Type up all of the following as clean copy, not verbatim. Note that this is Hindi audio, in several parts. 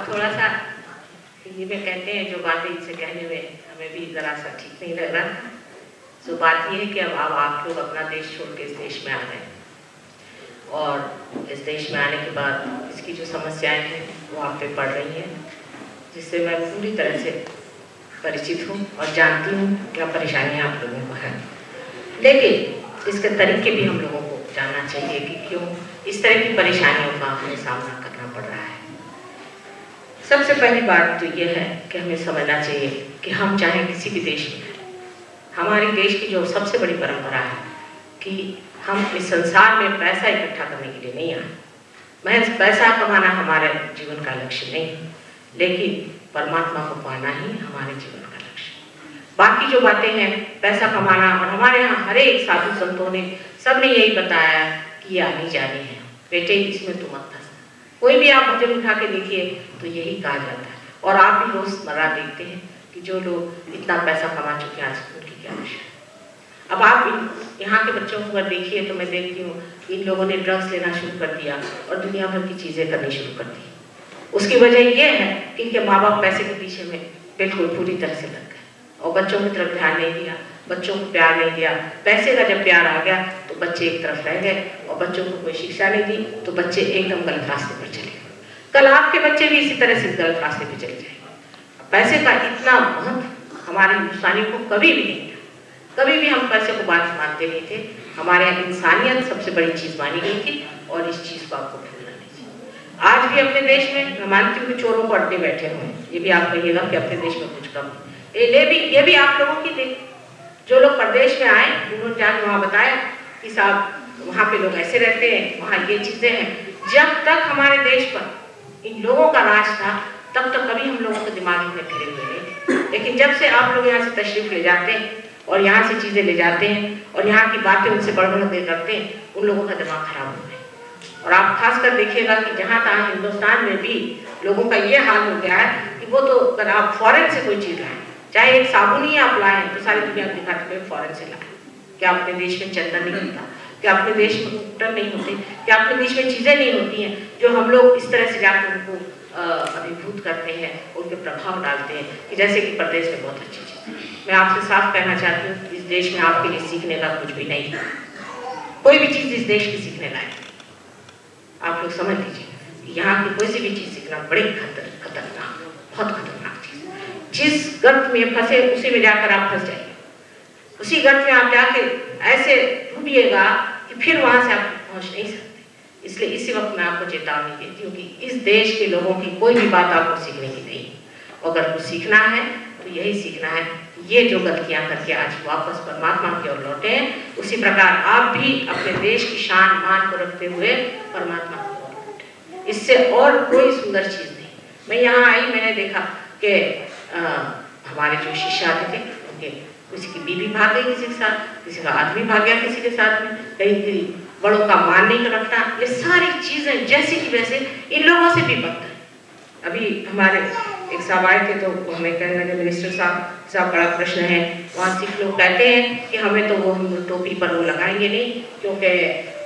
थोड़ा सा हिंदी में कहते हैं जो बातें इनसे कहने में हमें भी ज़रा सा ठीक नहीं लग रहा। तो बात ये है कि अब आप लोग अपना देश छोड़ के इस देश में आ गए और इस देश में आने के बाद इसकी जो समस्याएं हैं वो आप पे पड़ रही हैं, जिससे मैं पूरी तरह से परिचित हूँ और जानती हूँ क्या परेशानियाँ आप लोगों को हैं। लेकिन इसके तरीके भी हम लोगों को जानना चाहिए कि क्यों इस तरह की परेशानियों का हमें सामना करना पड़ रहा है। सबसे पहली बात तो ये है कि हमें समझना चाहिए कि हम चाहे किसी भी देश में, हमारे देश की जो सबसे बड़ी परंपरा है कि हम इस संसार में पैसा इकट्ठा करने के लिए नहीं आए। महज पैसा कमाना हमारे जीवन का लक्ष्य नहीं, लेकिन परमात्मा को पाना ही हमारे जीवन का लक्ष्य। बाकी जो बातें हैं पैसा कमाना, और हमारे यहाँ हर एक साधु संतों ने सबने यही बताया कि ये आनी जानी है, बेटे इसमें तो मत फंसना। कोई भी आप भजन उठा के देखिए तो यही कहा जाता है, और आप भी रोजमर्रा देखते हैं कि जो लोग इतना पैसा कमा चुके हैं आज उनकी क्या दशा है। अब आप यहाँ के बच्चों को अगर देखिए तो मैं देखती हूँ इन लोगों ने ड्रग्स लेना शुरू कर दिया और दुनिया भर की चीज़ें करनी शुरू कर दी। उसकी वजह यह है कि इनके माँ बाप पैसे के पीछे में बिल्कुल पूरी तरह से लग गए और बच्चों की तरफ ध्यान नहीं दिया, बच्चों को प्यार नहीं दिया। पैसे का जब प्यार आ गया तो बच्चे एक तरफ रह गए और बच्चों को कोई शिक्षा नहीं दी तो बच्चे एकदम गलत रास्ते पर चले गए। कल आपके बच्चे भी इसी तरह से गलत रास्ते पर चले जाएंगे। पैसे का इतना महत्व हमारे हिंदुस्तानियों को कभी भी नहीं था, कभी भी हम पैसे को बात मानते नहीं थे। हमारे यहाँ इंसानियत सबसे बड़ी चीज़ मानी गई थी और इस चीज़ को आपको भूलना नहीं चाहिए। आज भी अपने देश में मैं मानती हूँ कि चोरों को अड्डे बैठे हुए हैं, ये भी आप कहिएगा कि अपने देश में कुछ कम है। ये भी आप लोगों की देख, जो लोग प्रदेश में आए उन्होंने जाकर वहाँ बताया कि साहब वहाँ पे लोग ऐसे रहते हैं, वहाँ ये चीज़ें हैं। जब तक हमारे देश पर इन लोगों का राज था तब तक कभी हम लोगों के दिमाग में फिरे हुए नहीं, लेकिन जब से आप लोग यहाँ से तशरीफ ले जाते हैं और यहाँ से चीज़ें ले जाते हैं और यहाँ की बातें उनसे बढ़ के करते हैं, उन लोगों का दिमाग खराब हो गया। और आप खासकर देखिएगा कि जहाँ तहाँ हिंदुस्तान में भी लोगों का ये हाल हो गया है कि वो तो अगर आप फॉरेन से कोई चीज़ लाएं, चाहे एक साबुन ही आप लाएं तो सारी दुनिया दिखाते हुए फॉरेन से लाएं। क्या अपने देश में चंदन नहीं होता? क्या अपने देश में उपटन नहीं होते? क्या अपने देश में चीज़ें नहीं होती हैं जो हम लोग इस तरह से जाकर उनको अभिभूत करते हैं, उनके प्रभाव डालते हैं कि जैसे कि प्रदेश में बहुत अच्छी चीज़ है। मैं आपसे साफ कहना चाहती हूँ इस देश में आपके लिए सीखने का कुछ भी नहीं है। कोई भी चीज़ इस देश की सीखने लायक, आप लोग समझ लीजिए यहाँ की कोई सी भी चीज़ सीखना बड़ी खतरनाक, बहुत खतरनाक चीज़। जिस गर्त में फंसे उसी में जाकर आप फंस जाइए, उसी गर्त में आप जाके ऐसे डूबिएगा कि फिर वहाँ से आप पहुँच नहीं सकते। इसलिए इसी वक्त मैं आपको चेतावनी देती हूँ कि इस देश के लोगों की कोई भी बात आपको सीखने की नहीं। अगर कुछ सीखना है तो यही सीखना है, ये जो गलतियाँ करके आज वापस परमात्मा की ओर लौटे हैं, उसी प्रकार आप भी अपने देश की शान मान को रखते हुए परमात्मा की ओर लौटे। इससे और कोई सुंदर चीज़ नहीं। मैं यहाँ आई, मैंने देखा कि हमारे जो शिष्य आते थे उनके किसी की बीवी भाग गई किसी के साथ, किसी का आदमी भाग गया किसी के साथ में, कहीं बड़ों का मान नहीं रखना, ये सारी चीज़ें जैसी की वैसे इन लोगों से भी बदतर है। अभी हमारे एक साहब आए थे तो हमें कहने लगे मिनिस्टर साहब बड़ा प्रश्न है। वहाँ सिख लोग कहते हैं कि हमें तो वो टोपी पर वो लगाएंगे नहीं क्योंकि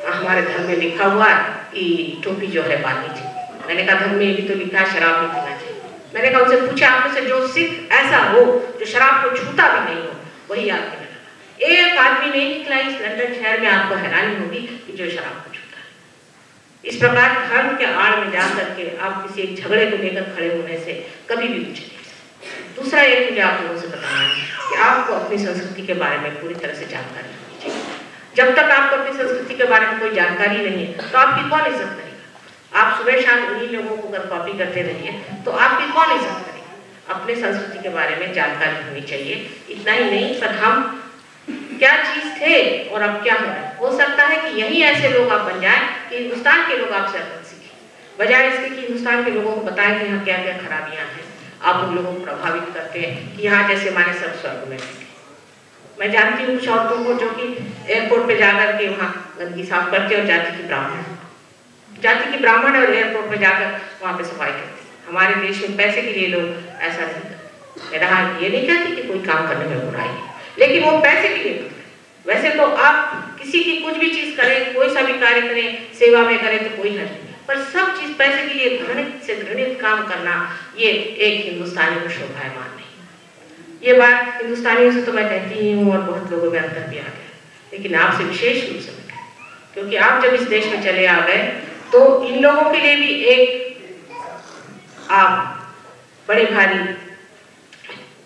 हमारे धर्म में लिखा हुआ है कि टोपी जो है बांधनी चाहिए। मैंने कहा धर्म में भी तो लिखा है शराब नहीं पीना चाहिए। मैंने कहा उनसे पूछा आप में से जो सिख ऐसा हो जो शराब को छूता भी नहीं हो, वही आगे लगा। एक आदमी नहीं निकला इस लंदन शहर में, आपको हैरानी होगी कि जो शराब को छूता है। इस प्रकार धर्म के आड़ में जा करके आप किसी एक झगड़े को लेकर खड़े होने से कभी भी कुछ नहीं। दूसरा एक मुझे आप लोगों से बताना है कि आपको अपनी संस्कृति के बारे में पूरी तरह से जानकारी होनी चाहिए। जब तक आपको अपनी संस्कृति के बारे में कोई जानकारी नहीं है तो आपकी कौन इज्जत करेगा? आप सुबह शाम उन्हीं लोगों को अगर कॉपी करते रहिए तो आपकी कौन इज्जत करेगा? अपने संस्कृति के बारे में जानकारी होनी चाहिए। इतना ही नहीं पर हम क्या चीज़ थे और अब क्या हो सकता है कि यही ऐसे लोग आप बन जाएं कि हिंदुस्तान के लोग आपसे अकल सीखें, बजाय इसके कि हिंदुस्तान के लोगों को बताएं कि यहाँ क्या क्या खराबियाँ हैं। आप उन लोगों को प्रभावित करते हैं कि यहाँ जैसे हमारे सब स्वर्ग में। मैं जानती हूँ कुछ औरतों को जो कि एयरपोर्ट पे जाकर के वहाँ गंदगी साफ करते और जाति की ब्राह्मण और एयरपोर्ट पे जाकर वहाँ पे सफाई करते। हमारे देश में पैसे के लिए लोग ऐसा नहीं करते। मेरा ये नहीं कहती कि कोई काम करने में बुराई है, लेकिन वो पैसे के लिए करते। वैसे तो आप किसी की कुछ भी चीज़ करें, कोई सा भी कार्य करें, सेवा में करें तो कोई हर्ज नहीं, पर सब चीज पैसे के लिए घृणित से घृणित काम करना ये एक हिंदुस्तानी को शोभायमान नहीं। ये बात हिंदुस्तानियों से तो मैं कहती ही हूँ और बहुत लोगों में अंतर भी आ गया, लेकिन आपसे विशेष रूप से मैं कहती हूँ, क्योंकि आप जब इस देश में चले आ गए तो इन लोगों के लिए भी एक आप बड़े भारी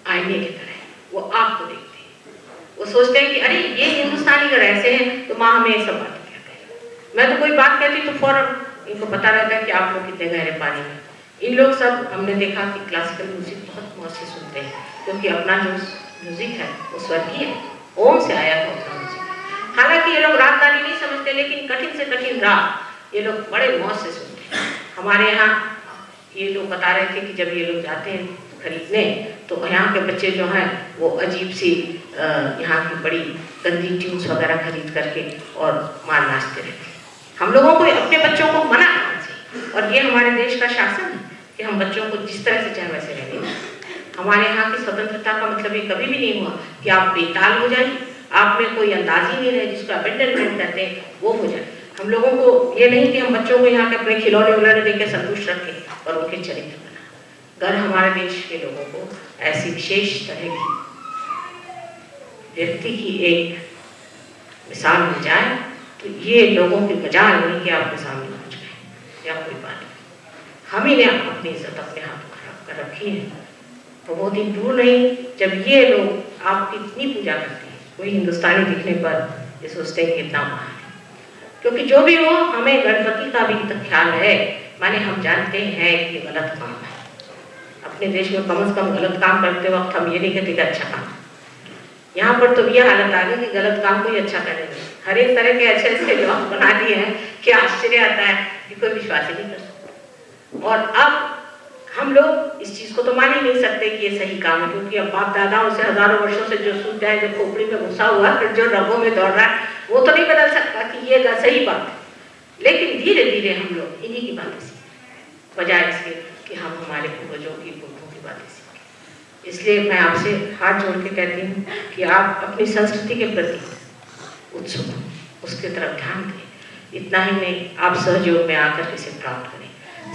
आईने की तरह वो आपको देखते हैं। वो सोचते हैं कि अरे ये हिंदुस्तानी अगर ऐसे हैं तो माँ हमें ये सब बात क्या कहे। मैं तो कोई बात कहती तो फौरन इनको पता रहता है कि आप लोग कितने गहरे पानी में। इन लोग सब हमने देखा कि क्लासिकल म्यूजिक बहुत मौज से सुनते हैं, क्योंकि अपना जो म्यूजिक है वो स्वर्गीय है, ओम से आया हुआ अपना म्यूजिक। हालांकि ये लोग रागदानी नहीं समझते, लेकिन कठिन से कठिन राग ये लोग बड़े मौज से सुनते हैं। हमारे यहाँ ये लोग बता रहे थे कि जब ये लोग जाते हैं खरीदने तो यहाँ के बच्चे जो हैं वो अजीब सी यहाँ की बड़ी गंदी ट्यून्स वगैरह खरीद करके और मार नाचते रहते हैं। हम लोगों को अपने बच्चों को मना करना चाहिए, और ये हमारे देश का शासन है कि हम बच्चों को जिस तरह से चाहे वैसे रहने दें। हमारे यहाँ की स्वतंत्रता का मतलब ये कभी भी नहीं हुआ कि आप बेताल हो जाए, आप में कोई अंदाज ही नहीं रहे, जिसको अबेंडनमेंट कहते हैं वो हो जाए। हम लोगों को ये नहीं कि हम बच्चों को यहाँ के अपने खिलौने उलौने देकर संतुष्ट रखें और उनके चरित्र बना। अगर हमारे देश के लोगों को ऐसी विशेष तरह की व्यक्ति की एक मिसाल मिल जाए तो ये लोगों की मजाल नहीं कि आपके सामने पहुँच गए या कोई बात नहीं। हम ही ने अपनी इज्जत अपने हाथों खराब कर रखी है। तो वो दिन दूर नहीं जब ये लोग आपकी इतनी पूजा करते हैं, कोई हिंदुस्तानी दिखने पर ये सोचते हैं कि इतना महान है। क्योंकि जो भी हो, हमें गणपति का भी तो ख्याल है, माने हम जानते हैं कि गलत काम है। अपने देश में कम से कम गलत काम करते वक्त हम ये नहीं कहते कि अच्छा काम। यहाँ पर तो ये हालत आ गई कि गलत काम कोई अच्छा करेगा। हर एक तरह के अच्छे अच्छे जॉब बना दिए हैं कि आश्चर्य आता है कि कोई विश्वास ही नहीं कर सकता। और अब हम लोग इस चीज को तो मान ही नहीं सकते कि ये सही काम है, क्योंकि अब बाप दादाओं से हजारों वर्षों से जो सूझ है, जो खोपड़ी में घुसा हुआ फिर जो रगों में दौड़ रहा है, वो तो नहीं बदल सकता कि ये सही बात है। लेकिन धीरे धीरे हम लोग इन्हीं की बातें सीखें, बजाय इसके कि हम हमारे पूर्वजों की पुरखों की बातें सीखें। इसलिए मैं आपसे हाथ जोड़ के कहती हूँ कि आप अपनी संस्कृति के प्रति उत्सुक हो, उसके तरफ ध्यान दें। इतना ही नहीं, आप सहयोग में आकर इसे प्राप्त करें।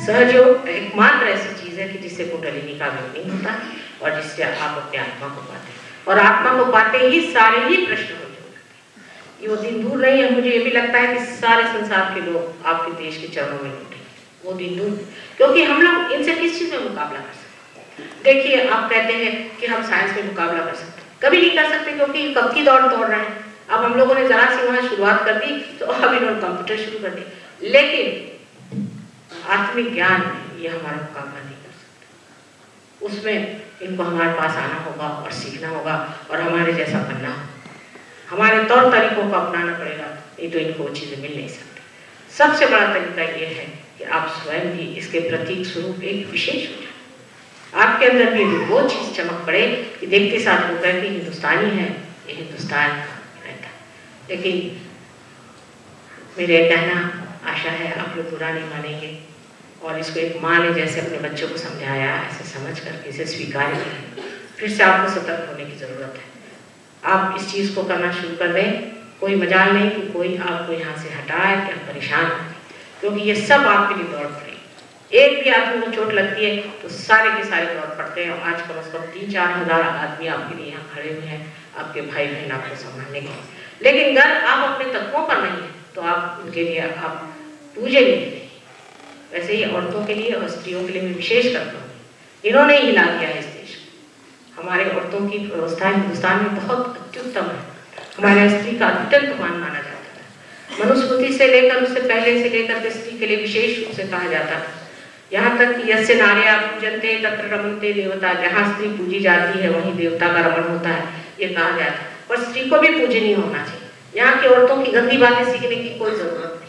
सहयोग एकमात्र ऐसी चीज है कि जिससे कुंडलिनी का वियोग नहीं होता और जिससे आप अपने आत्मा को पाते हैं, और आत्मा को पाते ही सारे ही प्रश्न हो जाते हैं। ये वो दिन दूर नहीं है। मुझे ये भी लगता है कि सारे संसार के लोग आपके देश के चरणों में लौटे, वो दिन दूर, क्योंकि हम लोग इनसे किस चीज में मुकाबला कर सकते हैं। देखिए, आप कहते हैं कि हम साइंस में मुकाबला कर सकते हैं, कभी नहीं कर सकते, क्योंकि कब की दौड़ रहे हैं। अब हम लोगों ने जरा सी वहां शुरुआत कर दी तो अब इन्होंने कंप्यूटर शुरू कर दिया, लेकिन आत्मिक ज्ञान ये हमारा मुकाबला नहीं कर सकते। उसमें इनको हमारे पास आना होगा और सीखना होगा और हमारे जैसा बनना होगा, हमारे तौर तरीकों को अपनाना पड़ेगा, नहीं तो इनको वो चीज़ें मिल नहीं सकती। सबसे बड़ा तरीका ये है कि आप स्वयं भी इसके प्रतीक स्वरूप एक विशेष हो जाए, आपके अंदर भी वो चीज़ चमक पड़े कि देखते साथ लोग कहें कि हिंदुस्तानी है, ये हिंदुस्तान का रहता है। लेकिन मेरे कहना आशा है आप लोग बुरा नहीं मानेंगे और इसको एक माँ ने जैसे अपने बच्चों को समझाया, ऐसे समझ करके इसे स्वीकार करें। फिर से आपको सतर्क होने की ज़रूरत है। आप इस चीज़ को करना शुरू कर दें, कोई मजाल नहीं कि कोई आपको यहाँ से हटाए कि आप परेशान करें, क्योंकि ये सब आपके लिए दौड़ पड़े। एक भी आदमी को चोट लगती है तो सारे के सारे दौड़ पड़ते हैं, और आज कम से कम 3-4 हज़ार आदमी आपके लिए यहाँ खड़े हुए हैं, आपके भाई बहन आपको संभालने के लिए। लेकिन अगर आप अपने तत्वों पर नहीं है तो आप उनके लिए आप पूजे नहीं। वैसे ही औरतों के लिए और स्त्रियों के लिए मैं विशेष करता हूँ, इन्होंने ही हिला दिया है इस देश को। हमारे औरतों की व्यवस्था हिंदुस्तान में बहुत अत्युत्तम है। हमारे स्त्री का अत्यंत मान माना जाता है। मनुस्मृति से लेकर उससे पहले से लेकर के स्त्री के लिए विशेष रूप से कहा जाता था, यहाँ तक कि यस्य नार्या पूजन्ते तत्र रमन्ते देवता, जहाँ स्त्री पूजी जाती है वहीं देवता का रमण होता है, ये कहा जाता है। पर स्त्री को भी पूजनीय होना चाहिए। यहाँ की औरतों की गंदी बातें सीखने की कोई जरूरत नहीं।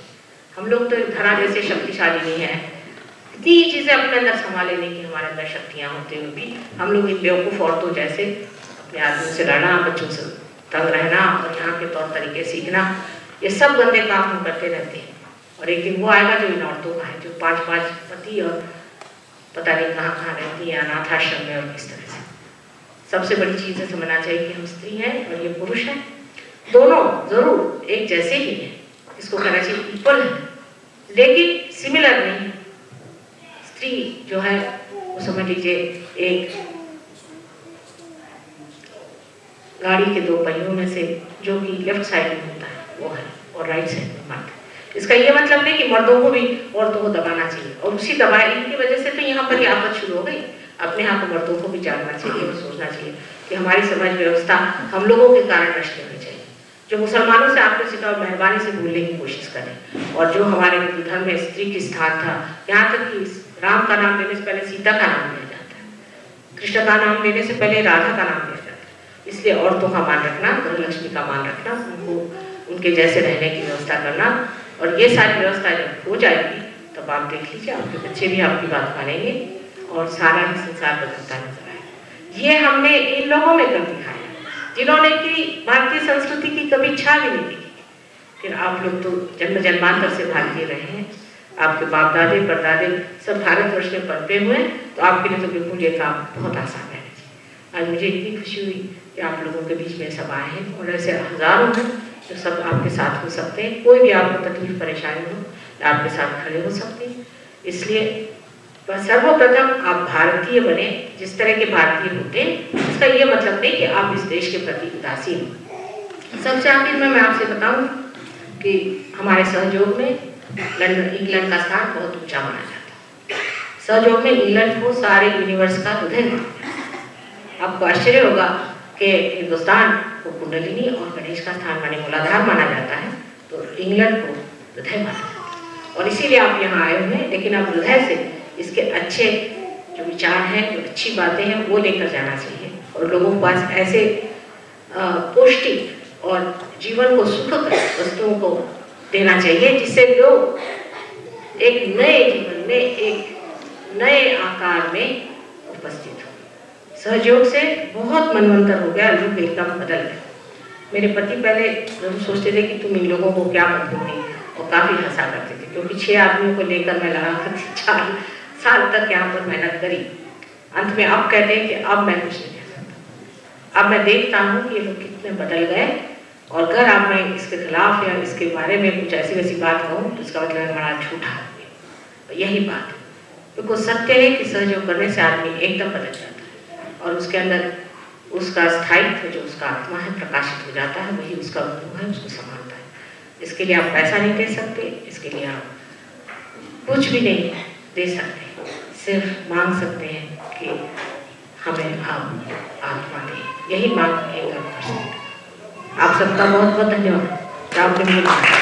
हम लोग तो धरा जैसे शक्तिशाली नहीं है, इतनी चीजें अपने अंदर संभाले नहीं कि हमारे अंदर शक्तियाँ होते हुए भी हम लोग इन बेवकूफ़ औरतों जैसे अपने आदमियों से लड़ना, बच्चों से तंग रहना और यहाँ के तौर तरीके सीखना, ये सब गंदे काम हम करते रहते हैं। और एक दिन वो आएगा जो इन औरतों का है, जो 5-5 पति और पता नहीं कहाँ कहाँ रहती है, अनाथाश्रम में, और किस तरह से। सबसे बड़ी चीज़ है समझना चाहिए कि हम स्त्री हैं और ये पुरुष हैं, दोनों जरूर एक जैसे ही हैं। इसको कहना चाहिए इक्वल है, लेकिन सिमिलर नहीं, स्त्री जो है वो समझ लीजिए एक गाड़ी के 2 पहियों में से जो कि लेफ्ट साइड में होता है वो है और राइट साइड में मर्द। इसका ये मतलब नहीं कि मर्दों को भी औरतों को दबाना चाहिए, और उसी दबाने की वजह से तो यहाँ पर ये आफत शुरू हो गई। अपने यहाँ को मर्दों को भी जानना चाहिए और सोचना चाहिए कि हमारी समाज व्यवस्था हम लोगों के कारण नष्ट होनी चाहिए। जो मुसलमानों से आपने सीखा और मेहरबानी से भूलने की कोशिश करें, और जो हमारे हिंदू धर्म में स्त्री की स्थान था, यहाँ तक कि राम का नाम लेने से पहले सीता का नाम लिया जाता है, कृष्ण का नाम लेने से पहले राधा का नाम लिया जाता है। इसलिए औरतों का मान रखना, गृहलक्ष्मी का मान रखना, उनको उनके जैसे रहने की व्यवस्था करना, और ये सारी व्यवस्था जब हो जाएगी तब आप देख लीजिए आपके बच्चे भी आपकी बात मानेंगे और सारा ही संसार बदलता नजर आएगा। ये हमने इन लोगों में कर दिखाया जिन्होंने कि भारतीय संस्कृति की कभी छा भी नहीं देखी। फिर आप लोग तो जन्म जन्मांतर से भारतीय रहे हैं, आपके बाप दादे परदादे सब भारतवर्ष में पलते हुए, तो आपके लिए तो बिल्कुल ये काम बहुत आसान है। आज मुझे इतनी खुशी हुई कि आप लोगों के बीच में सब आए हैं, और ऐसे हजारों हैं जो सब आपके साथ हो सकते हैं। कोई भी आपको तकलीफ परेशानी हो आपके साथ खड़े हो सकते हैं। इसलिए सर्वप्रथम आप भारतीय बने, जिस तरह के भारतीय होते हैं। इसका ये मतलब नहीं कि आप इस देश के प्रति उदासीन हो। सबसे आखिर में मैं आपसे बताऊं कि हमारे सहयोग में इंग्लैंड का स्थान बहुत ऊंचा माना जाता है। सहयोग में इंग्लैंड को सारे यूनिवर्स का हृदय, आपको आश्चर्य होगा कि हिंदुस्तान को कुंडलिनी और गणेश का स्थान माने मूलाधार माना जाता है, तो इंग्लैंड को हृदय माना जाता है। और इसीलिए आप यहाँ आए हुए हैं, लेकिन आप हृदय से इसके अच्छे जो विचार हैं, जो अच्छी बातें हैं वो लेकर जाना चाहिए, और लोगों के पास ऐसे पौष्टिक और जीवन को सुखकर वस्तुओं को देना चाहिए जिससे लोग एक नए जीवन में, एक नए आकार में उपस्थित हो। सहयोग से बहुत मनवंतर हो गया, लोग एकदम बदल गए। मेरे पति पहले जरूर सोचते थे कि तुम इन लोगों को क्या मत दोगी, और काफ़ी हंसा करते थे, क्योंकि 6 आदमियों को लेकर मैं लगा करती 4 साल तक यहाँ पर मेहनत करी। अंत में अब कहते हैं कि अब मैं कुछ नहीं कह सकता। अब मैं देखता हूँ कि ये लोग कितने बदल गए, और अगर आप मैं इसके खिलाफ या इसके बारे में कुछ ऐसी वैसी बात कहूँ तो इसका मतलब बड़ा झूठा है। यही बात है, क्योंकि सत्य है कि सहयोग करने से आदमी एकदम बदल जाता है, और उसके अंदर उसका स्थायित्व जो उसका आत्मा है प्रकाशित हो जाता है, वही उसका अनुभव है, उसको संभालता है। इसके लिए आप पैसा नहीं दे सकते, इसके लिए आप कुछ भी नहीं दे सकते, सिर्फ मांग सकते हैं कि हमें आप आत्मा दें। यही मांग एक आप सबका बहुत बहुत धन्यवाद।